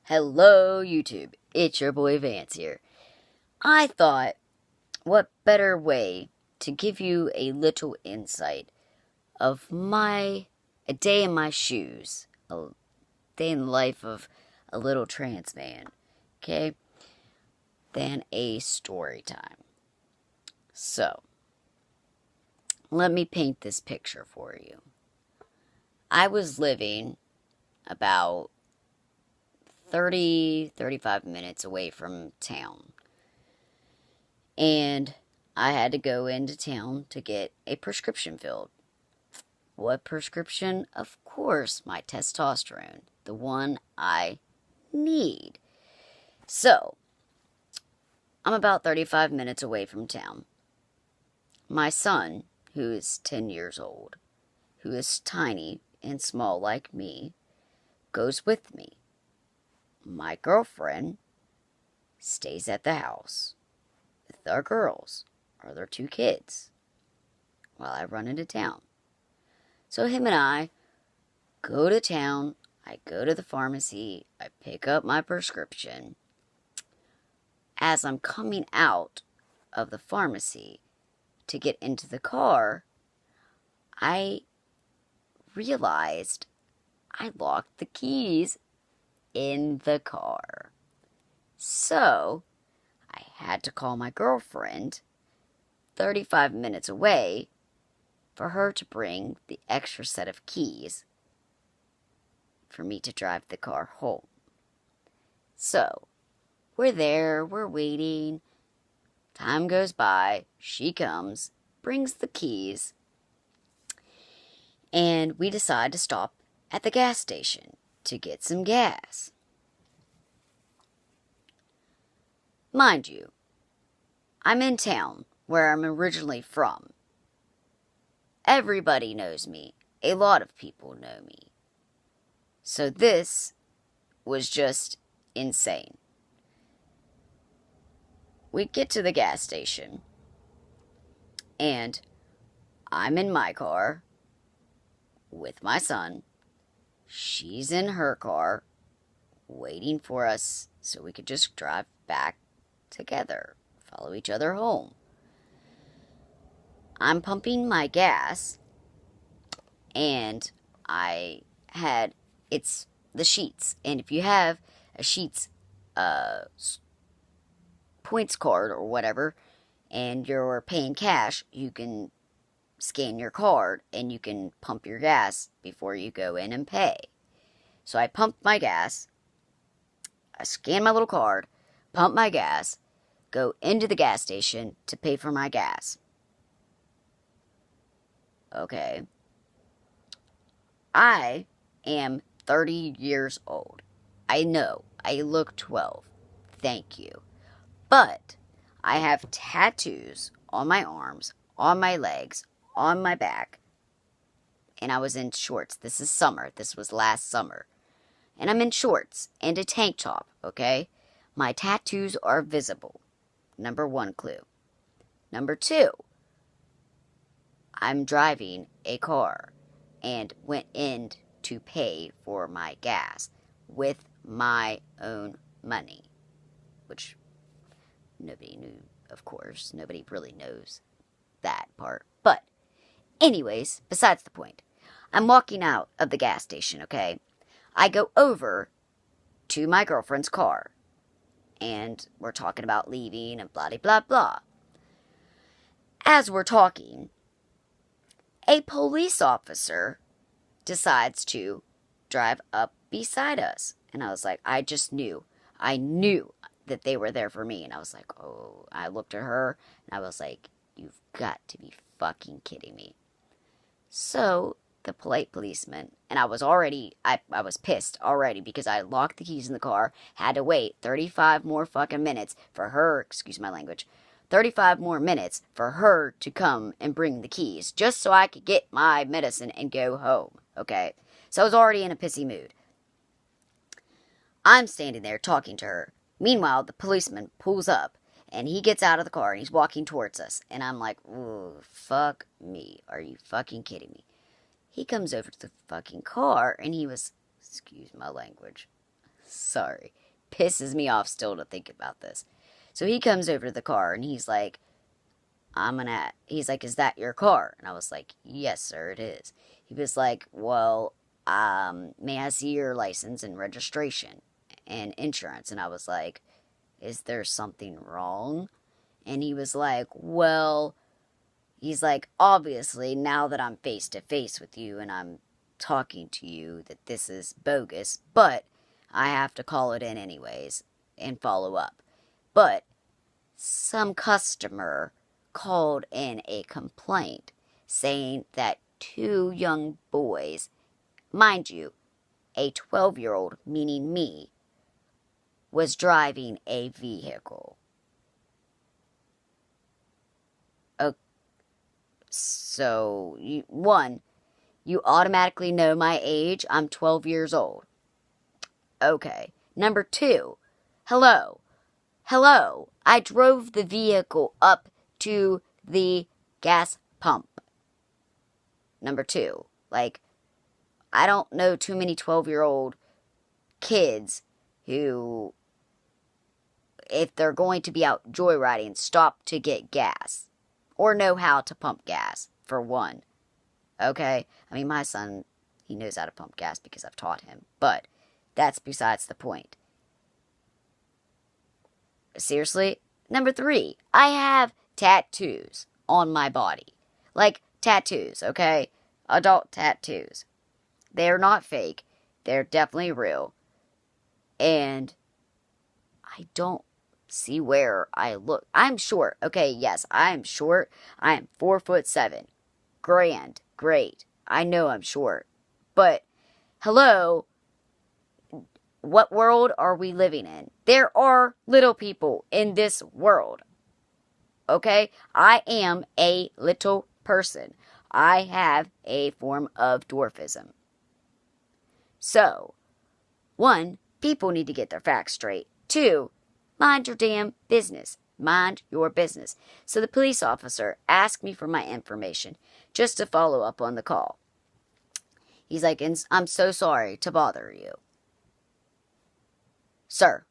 Hello, YouTube. It's your boy Vance here. I thought, what better way to give you a little insight of a day in my shoes, a day in the life of a little trans man, okay, than a story time. So, let me paint this picture for you. I was living about 35 minutes away from town. And I had to go into town to get a prescription filled. What prescription? Of course, my testosterone. The one I need. So, I'm about 35 minutes away from town. My son, who is 10 years old, who is tiny and small like me, goes with me. My girlfriend stays at the house with our girls, or their 2 kids, while I run into town. So him and I go to town, I go to the pharmacy, I pick up my prescription. As I'm coming out of the pharmacy to get into the car, I realized I locked the keys in the car. So, I had to call my girlfriend 35 minutes away for her to bring the extra set of keys for me to drive the car home. So, we're there, we're waiting. Time goes by, she comes, brings the keys, and we decide to stop at the gas station to get some gas. Mind you, I'm in town where I'm originally from. Everybody knows me. A lot of people know me. So this was just insane. We get to the gas station, and I'm in my car with my son. She's in her car waiting for us so we could just drive back together, follow each other home. I'm pumping my gas, and it's the Sheets. And if you have a Sheets points card or whatever, and you're paying cash, you can scan your card and you can pump your gas before you go in and pay. So I pumped my gas, I scan my little card, pump my gas, go into the gas station to pay for my gas. Okay. I am 30 years old. I know, I look 12. Thank you. But I have tattoos on my arms, on my legs, on my back, and I was in shorts. This is summer. This was last summer. And I'm in shorts and a tank top, okay? My tattoos are visible. Number 1 clue. Number 2, I'm driving a car and went in to pay for my gas with my own money, which nobody knew, of course. Nobody really knows that part. But anyways, besides the point. I'm walking out of the gas station, okay? I go over to my girlfriend's car, and we're talking about leaving and blah, blah, blah. As we're talking, a police officer decides to drive up beside us. And I was like, I knew that they were there for me. And I was like, oh, I looked at her, and I was like, you've got to be fucking kidding me. So, the polite policeman, and I was pissed already because I locked the keys in the car, had to wait 35 more fucking minutes for her, excuse my language, 35 more minutes for her to come and bring the keys, just so I could get my medicine and go home, okay? So I was already in a pissy mood. I'm standing there talking to her. Meanwhile, the policeman pulls up, and he gets out of the car, and he's walking towards us. And I'm like, ooh, fuck me. Are you fucking kidding me? He comes over to the fucking car, and he was, excuse my language, Sorry. Pisses me off still to think about this. So he comes over to the car and he's like, he's like, is that your car? And I was like, yes, sir, it is. He was like, well, may I see your license and registration and insurance? And I was like, is there something wrong? And he was like, well, he's like, obviously, now that I'm face to face with you and I'm talking to you, that this is bogus, but I have to call it in anyways and follow up. But some customer called in a complaint saying that 2 young boys, mind you, a 12-year-old, meaning me, was driving a vehicle. So, you automatically know my age. I'm 12 years old. Okay. Number 2, hello. I drove the vehicle up to the gas pump. Number 2, like, I don't know too many 12-year-old kids who, if they're going to be out joyriding, stop to get gas. Or know how to pump gas, for one. Okay? I mean, my son, he knows how to pump gas because I've taught him. But that's besides the point. Seriously? Number 3, I have tattoos on my body. Like, tattoos, okay? Adult tattoos. They're not fake. They're definitely real. And I don't see where I look. I'm short. Okay, yes, I'm short. I am 4'7". Grand. Great. I know I'm short. But, hello, what world are we living in? There are little people in this world. Okay? I am a little person. I have a form of dwarfism. So, 1, people need to get their facts straight. 2, mind your damn business. Mind your business. So the police officer asked me for my information just to follow up on the call. He's like, I'm so sorry to bother you. Sir,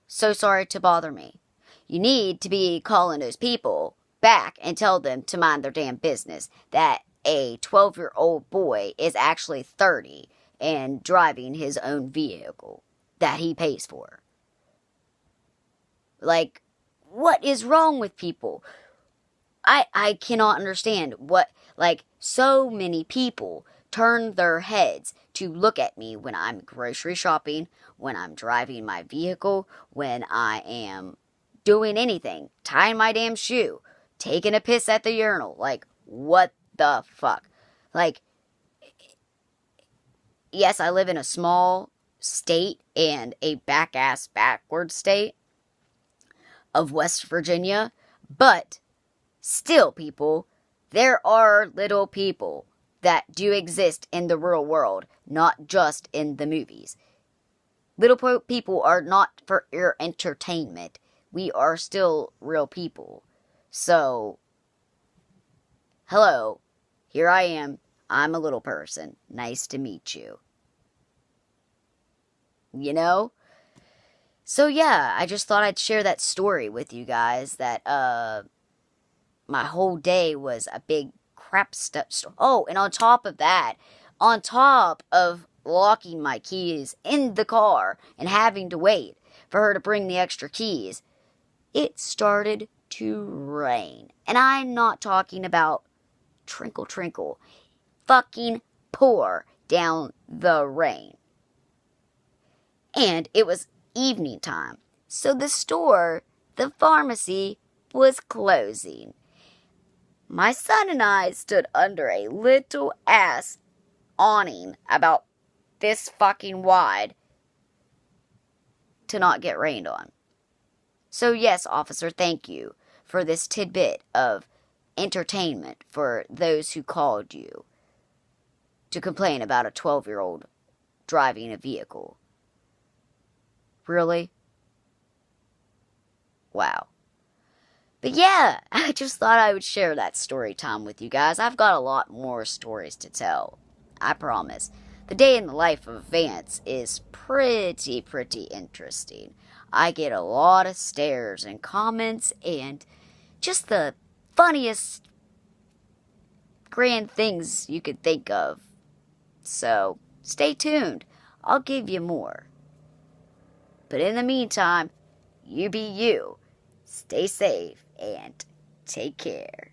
so sorry to bother me. You need to be calling those people back and tell them to mind their damn business. That a 12-year-old boy is actually 30 and driving his own vehicle that he pays for. Like, what is wrong with people? I cannot understand what, like, so many people turn their heads to look at me when I'm grocery shopping, when I'm driving my vehicle, when I am doing anything, tying my damn shoe, taking a piss at the urinal. Like, what the fuck? Like, yes, I live in a small state and a backward state of West Virginia, but still, people, there are little people that do exist in the real world, not just in the movies. Little people are not for your entertainment. We are still real people. So, hello, here I am. I'm a little person. Nice to meet you. You know? So yeah, I just thought I'd share that story with you guys, that my whole day was a big crap stuff. Oh, and on top of that, on top of locking my keys in the car and having to wait for her to bring the extra keys, it started to rain. And I'm not talking about trinkle trinkle, fucking pour down the rain. And it was evening time, so the store, the pharmacy, was closing. My son and I stood under a little ass awning about this fucking wide to not get rained on. So yes, officer, thank you for this tidbit of entertainment for those who called you to complain about a 12-year-old driving a vehicle. Really? Wow. But yeah, I just thought I would share that story time with you guys. I've got a lot more stories to tell. I promise. The day in the life of Vance is pretty interesting. I get a lot of stares and comments and just the funniest grand things you could think of. So, stay tuned. I'll give you more. But in the meantime, you be you. Stay safe and take care.